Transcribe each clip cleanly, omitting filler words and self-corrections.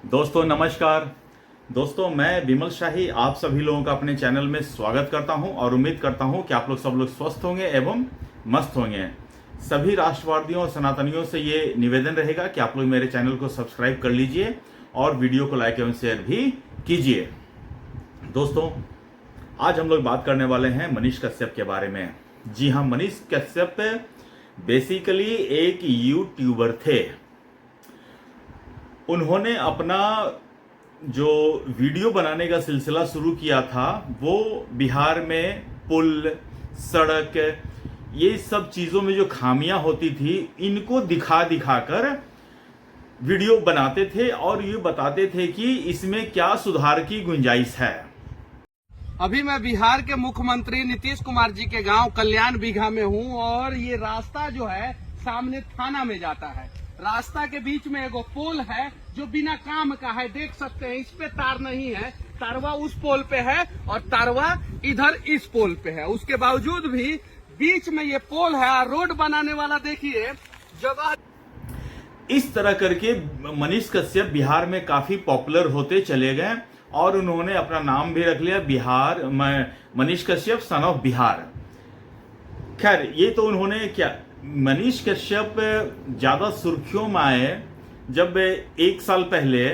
दोस्तों नमस्कार। दोस्तों मैं विमल शाही आप सभी लोगों का अपने चैनल में स्वागत करता हूं और उम्मीद करता हूं कि आप लोग सब लोग स्वस्थ होंगे एवं मस्त होंगे। सभी राष्ट्रवादियों और सनातनियों से ये निवेदन रहेगा कि आप लोग मेरे चैनल को सब्सक्राइब कर लीजिए और वीडियो को लाइक एवं शेयर भी कीजिए। दोस्तों आज हम लोग बात करने वाले हैं मनीष कश्यप के बारे में। जी हाँ, मनीष कश्यप बेसिकली एक यूट्यूबर थे। उन्होंने अपना जो वीडियो बनाने का सिलसिला शुरू किया था वो बिहार में पुल, सड़क, ये सब चीज़ों में जो खामियां होती थी इनको दिखा दिखा कर वीडियो बनाते थे और ये बताते थे कि इसमें क्या सुधार की गुंजाइश है। अभी मैं बिहार के मुख्यमंत्री नीतीश कुमार जी के गांव कल्याण बीघा में हूं और ये रास्ता जो है सामने थाना में जाता है। रास्ता के बीच में एगो पोल है जो बिना काम का है, देख सकते हैं। इस पे तार नहीं है, तारवा उस पोल पे है और तारवा इधर इस पोल पे है। उसके बावजूद भी बीच में ये पोल है और रोड बनाने वाला देखिए जगह। इस तरह करके मनीष कश्यप बिहार में काफी पॉपुलर होते चले गए और उन्होंने अपना नाम भी रख लिया बिहार, मनीष कश्यप सन ऑफ बिहार। खैर ये तो उन्होंने क्या, मनीष कश्यप ज्यादा सुर्खियों में आए जब एक साल पहले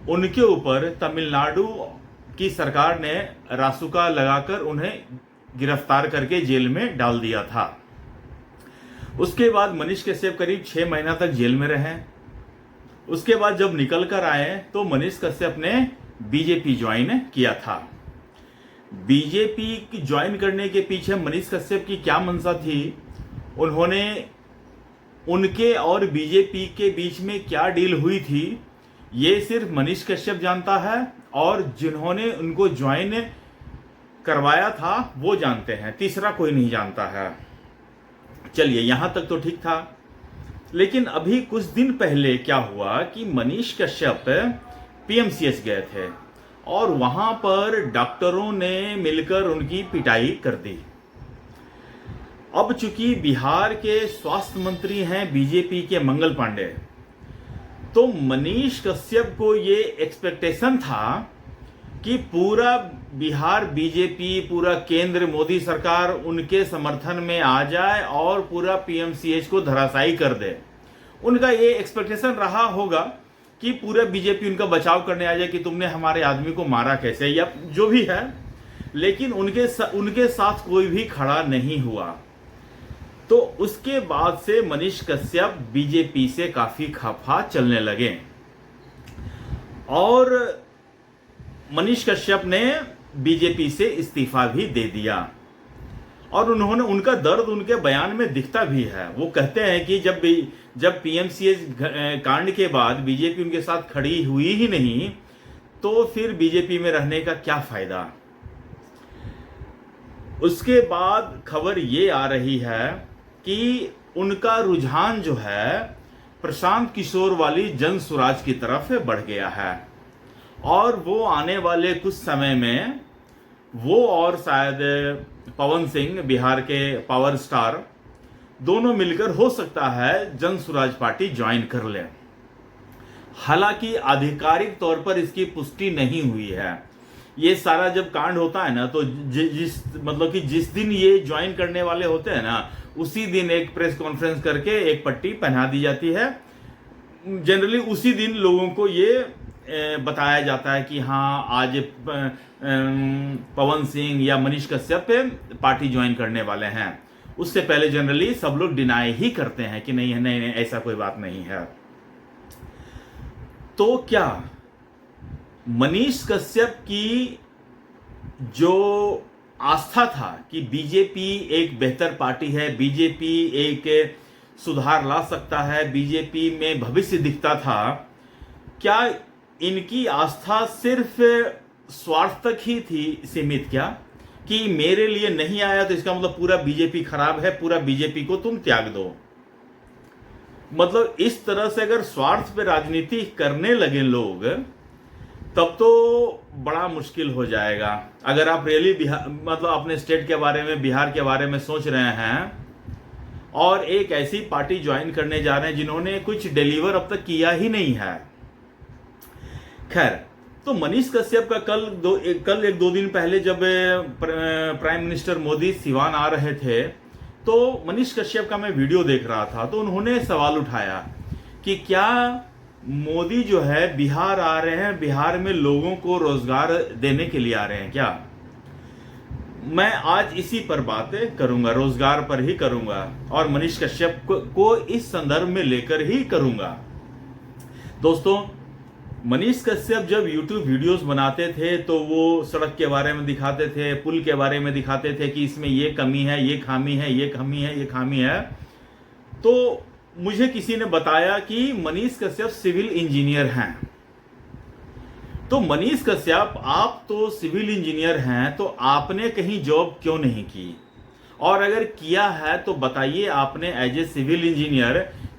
उनके ऊपर तमिलनाडु की सरकार ने रासुका लगाकर उन्हें गिरफ्तार करके जेल में डाल दिया था। उसके बाद मनीष कश्यप करीब 6 महीना तक जेल में रहे। उसके बाद जब निकल कर आए तो मनीष कश्यप ने बीजेपी ज्वाइन किया था। बीजेपी ज्वाइन करने के पीछे मनीष कश्यप की क्या मंशा थी, उन्होंने उनके और बीजेपी के बीच में क्या डील हुई थी, ये सिर्फ मनीष कश्यप जानता है और जिन्होंने उनको ज्वाइन करवाया था वो जानते हैं, तीसरा कोई नहीं जानता है। चलिए यहां तक तो ठीक था, लेकिन अभी कुछ दिन पहले क्या हुआ कि मनीष कश्यप पीएमसीएच गए थे और वहां पर डॉक्टरों ने मिलकर उनकी पिटाई कर दी। अब चूंकि बिहार के स्वास्थ्य मंत्री हैं बीजेपी के मंगल पांडे, तो मनीष कश्यप को ये एक्सपेक्टेशन था कि पूरा बिहार बीजेपी, पूरा केंद्र मोदी सरकार उनके समर्थन में आ जाए और पूरा पीएमसीएच को धराशायी कर दे। उनका ये एक्सपेक्टेशन रहा होगा कि पूरा बीजेपी उनका बचाव करने आ जाए कि तुमने हमारे आदमी को मारा कैसे या जो भी है, लेकिन उनके साथ कोई भी खड़ा नहीं हुआ। तो उसके बाद से मनीष कश्यप बीजेपी से काफी खफा चलने लगे और मनीष कश्यप ने बीजेपी से इस्तीफा भी दे दिया। और उनका दर्द उनके बयान में दिखता भी है। वो कहते हैं कि जब पीएमसीएच कांड के बाद बीजेपी उनके साथ खड़ी हुई ही नहीं तो फिर बीजेपी में रहने का क्या फायदा। उसके बाद खबर ये आ रही है कि उनका रुझान जो है प्रशांत किशोर वाली जन सुराज की तरफ बढ़ गया है और वो आने वाले कुछ समय में वो और शायद पवन सिंह, बिहार के पावर स्टार, दोनों मिलकर हो सकता है जन सुराज पार्टी ज्वाइन कर ले। हालांकि आधिकारिक तौर पर इसकी पुष्टि नहीं हुई है। ये सारा जब कांड होता है ना तो जिस दिन ये ज्वाइन करने वाले होते हैं ना उसी दिन एक प्रेस कॉन्फ्रेंस करके एक पट्टी पहना दी जाती है। जनरली उसी दिन लोगों को ये बताया जाता है कि हाँ आज पवन सिंह या मनीष कश्यप पार्टी ज्वाइन करने वाले हैं। उससे पहले जनरली सब लोग डिनाई ही करते हैं कि नहीं नहीं नहीं ऐसा कोई बात नहीं है। तो क्या मनीष कश्यप की जो आस्था था कि बीजेपी एक बेहतर पार्टी है, बीजेपी एक सुधार ला सकता है, बीजेपी में भविष्य दिखता था, क्या इनकी आस्था सिर्फ स्वार्थ तक ही थी सीमित क्या, कि मेरे लिए नहीं आया तो इसका मतलब पूरा बीजेपी खराब है, पूरा बीजेपी को तुम त्याग दो। मतलब इस तरह से अगर स्वार्थ पे राजनीति करने लगे लोग तब तो बड़ा मुश्किल हो जाएगा। अगर आप रियली मतलब अपने स्टेट के बारे में, बिहार के बारे में सोच रहे हैं और एक ऐसी पार्टी ज्वाइन करने जा रहे हैं जिन्होंने कुछ डिलीवर अब तक किया ही नहीं है, खैर, तो मनीष कश्यप का कल एक दो दिन पहले जब प्राइम मिनिस्टर मोदी सिवान आ रहे थे तो मनीष कश्यप का मैं वीडियो देख रहा था, तो उन्होंने सवाल उठाया कि क्या मोदी जो है बिहार आ रहे हैं, बिहार में लोगों को रोजगार देने के लिए आ रहे हैं क्या। मैं आज इसी पर बातें करूंगा, रोजगार पर ही करूंगा और मनीष कश्यप को इस संदर्भ में लेकर ही करूंगा। दोस्तों, मनीष कश्यप जब YouTube वीडियोस बनाते थे तो वो सड़क के बारे में दिखाते थे, पुल के बारे में दिखाते थे कि इसमें ये कमी है, ये खामी है, ये खामी है, ये खामी है। तो मुझे किसी ने बताया कि मनीष कश्यप सिविल इंजीनियर हैं। तो मनीष कश्यप, आप तो सिविल इंजीनियर हैं, तो आपने कहीं जॉब क्यों नहीं की? और अगर किया है तो बताइए, आपने एज ए सिविल इंजीनियर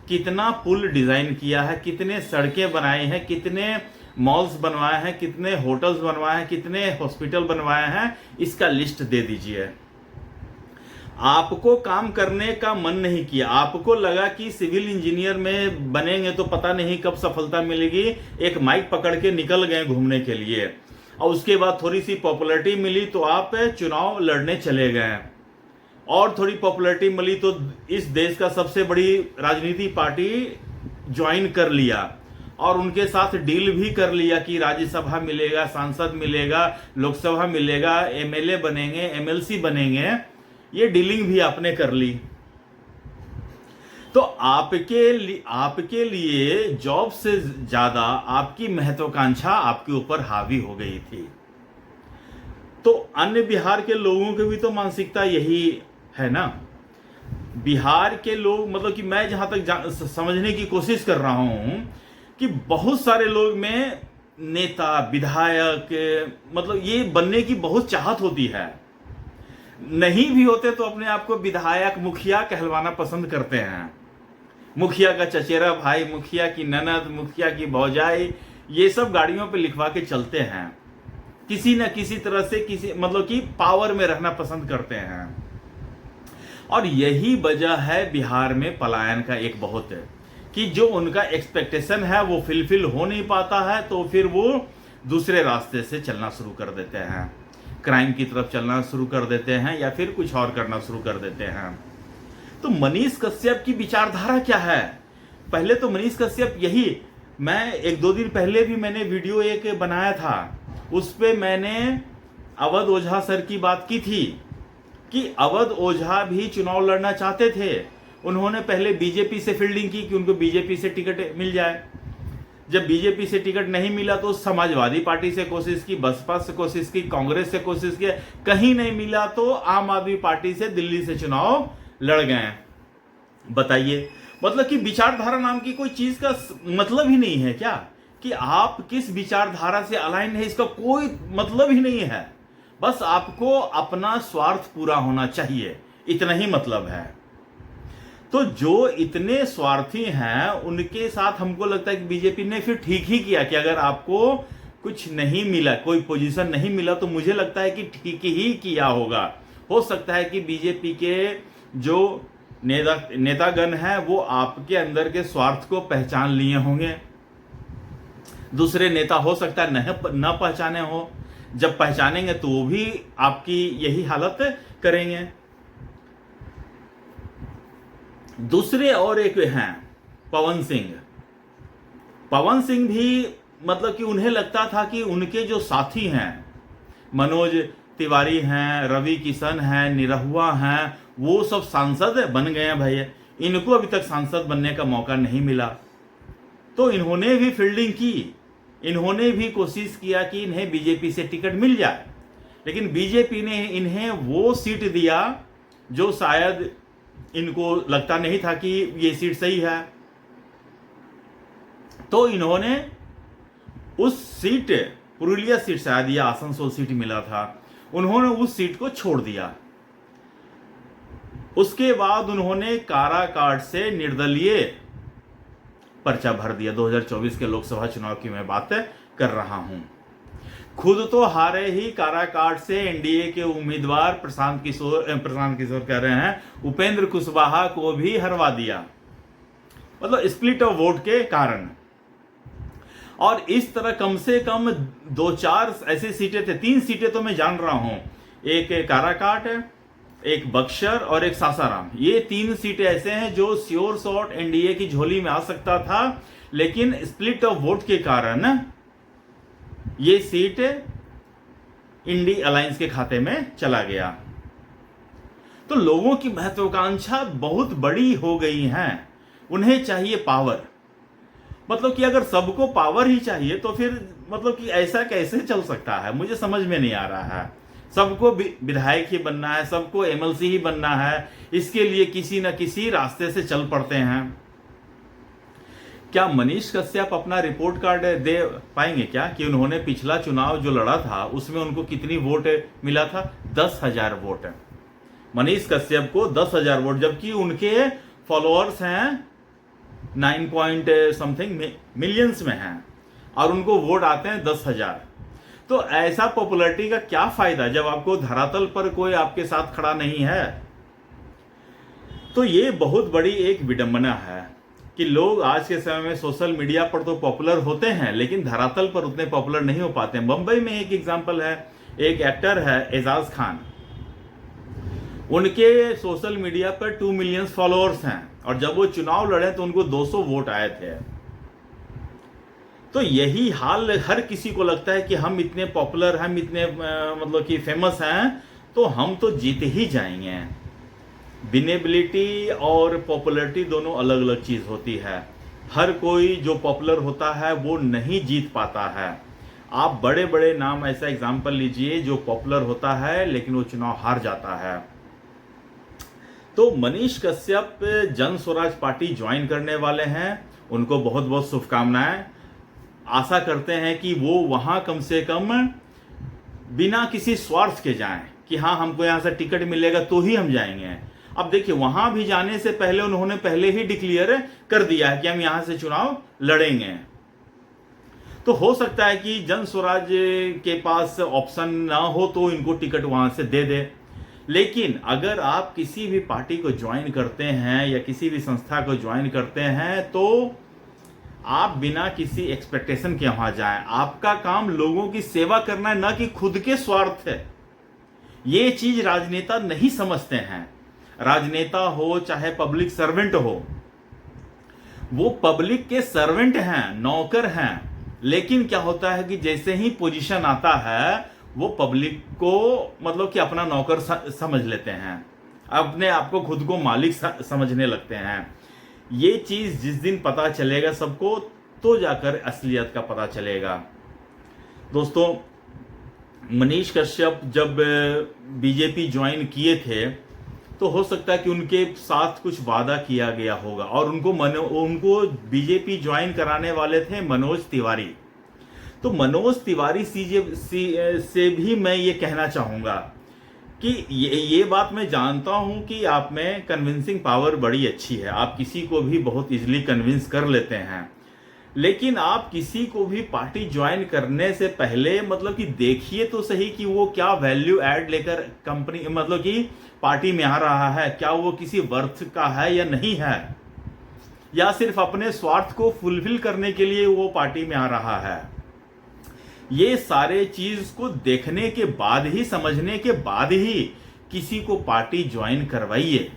कितना पुल डिजाइन किया है, कितने सड़कें बनाए हैं, कितने मॉल्स बनवाए हैं, कितने होटल्स बनवाए हैं, कितने हॉस्पिटल बनवाए हैं, इसका लिस्ट दे दीजिए। आपको काम करने का मन नहीं किया, आपको लगा कि सिविल इंजीनियर में बनेंगे तो पता नहीं कब सफलता मिलेगी, एक माइक पकड़ के निकल गए घूमने के लिए, और उसके बाद थोड़ी सी पॉपुलैरिटी मिली तो आप चुनाव लड़ने चले गए, और थोड़ी पॉपुलैरिटी मिली तो इस देश का सबसे बड़ी राजनीति पार्टी ज्वाइन कर लिया और उनके साथ डील भी कर लिया कि राज्यसभा मिलेगा, सांसद मिलेगा, लोकसभा मिलेगा, एमएलए बनेंगे, एमएलसी बनेंगे, ये डीलिंग भी आपने कर ली। तो आपके लिए जॉब से ज्यादा आपकी महत्वाकांक्षा आपके ऊपर हावी हो गई थी। तो अन्य बिहार के लोगों की भी तो मानसिकता यही है ना। बिहार के लोग, मतलब कि मैं जहां तक समझने की कोशिश कर रहा हूं कि बहुत सारे लोग में नेता, विधायक, मतलब ये बनने की बहुत चाहत होती है। नहीं भी होते तो अपने आप को विधायक, मुखिया कहलवाना पसंद करते हैं। मुखिया का चचेरा भाई, मुखिया की ननद, मुखिया की भौजाई, ये सब गाड़ियों पे लिखवा के चलते हैं। किसी न किसी तरह से किसी मतलब कि पावर में रहना पसंद करते हैं। और यही वजह है बिहार में पलायन का एक बहुत है कि जो उनका एक्सपेक्टेशन है वो फिलफिल हो नहीं पाता है, तो फिर वो दूसरे रास्ते से चलना शुरू कर देते हैं, क्राइम की तरफ चलना शुरू कर देते हैं या फिर कुछ और करना शुरू कर देते हैं। तो मनीष कश्यप की विचारधारा क्या है? पहले तो मनीष कश्यप यही, मैं एक दो दिन पहले भी मैंने वीडियो एक बनाया था, उस पे मैंने अवध ओझा सर की बात की थी कि अवध ओझा भी चुनाव लड़ना चाहते थे। उन्होंने पहले बीजेपी से फील्डिंग की कि उनको बीजेपी से टिकट मिल जाए। जब बीजेपी से टिकट नहीं मिला तो समाजवादी पार्टी से कोशिश की, बसपा से कोशिश की, कांग्रेस से कोशिश की, कहीं नहीं मिला तो आम आदमी पार्टी से दिल्ली से चुनाव लड़ गए। बताइए, मतलब कि विचारधारा नाम की कोई चीज का मतलब ही नहीं है क्या? कि आप किस विचारधारा से अलाइन है इसका कोई मतलब ही नहीं है। बस आपको अपना स्वार्थ पूरा होना चाहिए, इतना ही मतलब है। तो जो इतने स्वार्थी हैं उनके साथ हमको लगता है कि बीजेपी ने फिर ठीक ही किया कि अगर आपको कुछ नहीं मिला, कोई पोजीशन नहीं मिला, तो मुझे लगता है कि ठीक ही किया होगा। हो सकता है कि बीजेपी के जो नेतागण हैं वो आपके अंदर के स्वार्थ को पहचान लिए होंगे। दूसरे नेता हो सकता है न पहचाने हो, जब पहचानेंगे तो वो भी आपकी यही हालत करेंगे। दूसरे और एक हैं पवन सिंह। पवन सिंह भी मतलब कि उन्हें लगता था कि उनके जो साथी हैं, मनोज तिवारी हैं, रवि किशन हैं, निरहुआ हैं, वो सब सांसद बन गए हैं भैया, इनको अभी तक सांसद बनने का मौका नहीं मिला। तो इन्होंने भी फील्डिंग की, इन्होंने भी कोशिश किया कि इन्हें बीजेपी से टिकट मिल जाए, लेकिन बीजेपी ने इन्हें वो सीट दिया जो शायद इनको लगता नहीं था कि ये सीट सही है। तो इन्होंने उस सीट, पुरुलिया सीट शायद या आसनसोल सीट मिला था, उन्होंने उस सीट को छोड़ दिया। उसके बाद उन्होंने काराकाट से निर्दलीय पर्चा भर दिया। 2024 के लोकसभा चुनाव की मैं बात कर रहा हूं। खुद तो हारे ही काराकाट से एनडीए के उम्मीदवार प्रशांत किशोर कह रहे हैं, उपेंद्र कुशवाहा को भी हरवा दिया, मतलब स्प्लिट ऑफ वोट के कारण। और इस तरह कम से कम 2-4 ऐसी सीटें थे, 3 सीटें तो मैं जान रहा हूं, एक काराकाट, एक बक्सर और एक सासाराम। ये 3 सीटें ऐसे हैं जो श्योर शॉट एनडीए की झोली में आ सकता था, लेकिन स्प्लिट ऑफ वोट के कारण ये सीट इंडी अलायंस के खाते में चला गया। तो लोगों की महत्वाकांक्षा बहुत बड़ी हो गई है, उन्हें चाहिए पावर। मतलब कि अगर सबको पावर ही चाहिए तो फिर मतलब कि ऐसा कैसे चल सकता है, मुझे समझ में नहीं आ रहा है। सबको विधायक ही बनना है, सबको एमएलसी ही बनना है, इसके लिए किसी न किसी रास्ते से चल पड़ते हैं। क्या मनीष कश्यप अपना रिपोर्ट कार्ड दे पाएंगे क्या कि उन्होंने पिछला चुनाव जो लड़ा था उसमें उनको कितनी वोट मिला था? 10,000 वोट। मनीष कश्यप को 10,000 वोट, जबकि उनके फॉलोअर्स हैं 9 पॉइंट समथिंग मिलियंस में हैं और उनको वोट आते हैं 10,000। तो ऐसा पॉपुलैरिटी का क्या फायदा जब आपको धरातल पर कोई आपके साथ खड़ा नहीं है? तो ये बहुत बड़ी एक विडंबना है कि लोग आज के समय में सोशल मीडिया पर तो पॉपुलर होते हैं लेकिन धरातल पर उतने पॉपुलर नहीं हो पाते। मुंबई में एक एग्जांपल है, एक एक्टर है एजाज खान, उनके सोशल मीडिया पर 2 मिलियन फॉलोअर्स हैं और जब वो चुनाव लड़े तो उनको 200 वोट आए थे। तो यही हाल हर किसी को लगता है कि हम इतने पॉपुलर, हम इतने मतलब कि फेमस हैं तो हम तो जीत ही जाएंगे। विनेबिलिटी और पॉपुलैरिटी दोनों अलग अलग चीज होती है। हर कोई जो पॉपुलर होता है वो नहीं जीत पाता है। आप बड़े बड़े नाम ऐसा एग्जाम्पल लीजिए जो पॉपुलर होता है लेकिन वो चुनाव हार जाता है। तो मनीष कश्यप जन स्वराज पार्टी ज्वाइन करने वाले हैं, उनको बहुत बहुत शुभकामनाएं। आशा करते हैं कि वो वहां कम से कम बिना किसी स्वार्थ के जाएं कि हाँ हमको यहां से टिकट मिलेगा तो ही हम जाएंगे। अब देखिए वहां भी जाने से पहले उन्होंने पहले ही डिक्लेयर कर दिया है कि हम यहां से चुनाव लड़ेंगे। तो हो सकता है कि जन स्वराज के पास ऑप्शन ना हो तो इनको टिकट वहां से दे दे। लेकिन अगर आप किसी भी पार्टी को ज्वाइन करते हैं या किसी भी संस्था को ज्वाइन करते हैं तो आप बिना किसी एक्सपेक्टेशन के वहां जाएं। आपका काम लोगों की सेवा करना है, ना कि खुद के स्वार्थ है। ये चीज राजनेता नहीं समझते हैं। राजनेता हो चाहे पब्लिक सर्वेंट हो, वो पब्लिक के सर्वेंट हैं, नौकर हैं। लेकिन क्या होता है कि जैसे ही पोजीशन आता है वो पब्लिक को मतलब कि अपना नौकर समझ लेते हैं, अपने आप को खुद को मालिक समझने लगते हैं। ये चीज जिस दिन पता चलेगा सबको तो जाकर असलियत का पता चलेगा। दोस्तों, मनीष कश्यप जब बीजेपी ज्वाइन किए थे तो हो सकता है कि उनके साथ कुछ वादा किया गया होगा और उनको बीजेपी ज्वाइन कराने वाले थे मनोज तिवारी। तो मनोज तिवारी से भी मैं ये कहना चाहूंगा कि ये बात मैं जानता हूं कि आप में कन्विंसिंग पावर बड़ी अच्छी है, आप किसी को भी बहुत इजीली कन्विंस कर लेते हैं। लेकिन आप किसी को भी पार्टी ज्वाइन करने से पहले मतलब कि देखिए तो सही कि वो क्या वैल्यू ऐड लेकर कंपनी मतलब कि पार्टी में आ रहा है, क्या वो किसी वर्थ का है या नहीं है, या सिर्फ अपने स्वार्थ को फुलफिल करने के लिए वो पार्टी में आ रहा है। ये सारे चीज को देखने के बाद ही, समझने के बाद ही किसी को पार्टी ज्वाइन करवाइए।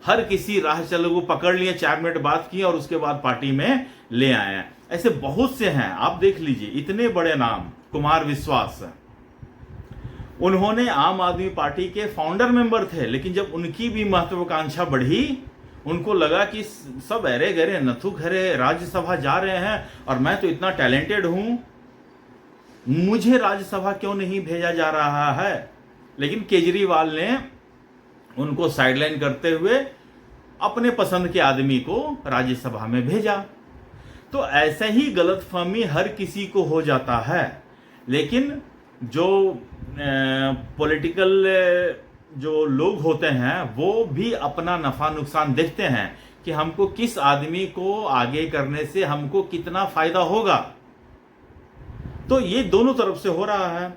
हर किसी राह चलो को पकड़ लिए, 4 मिनट बात किए और उसके बाद पार्टी में ले आए। ऐसे बहुत से हैं, आप देख लीजिए इतने बड़े नाम। कुमार विश्वास, उन्होंने आम आदमी पार्टी के फाउंडर मेंबर थे, लेकिन जब उनकी भी महत्वाकांक्षा बढ़ी, उनको लगा कि सब अरे गरे नथु खरे राज्यसभा जा रहे हैं और मैं तो इतना टैलेंटेड हूं, मुझे राज्यसभा क्यों नहीं भेजा जा रहा है। लेकिन केजरीवाल ने उनको साइडलाइन करते हुए अपने पसंद के आदमी को राज्यसभा में भेजा। तो ऐसे ही गलतफहमी हर किसी को हो जाता है। लेकिन जो पॉलिटिकल जो लोग होते हैं वो भी अपना नफा नुकसान देखते हैं कि हमको किस आदमी को आगे करने से हमको कितना फायदा होगा। तो ये दोनों तरफ से हो रहा है।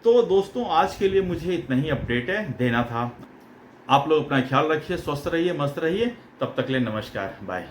तो दोस्तों, आज के लिए मुझे इतना ही अपडेट देना था। आप लोग अपना ख्याल रखिए, स्वस्थ रहिए, मस्त रहिए। तब तक ले नमस्कार, बाय।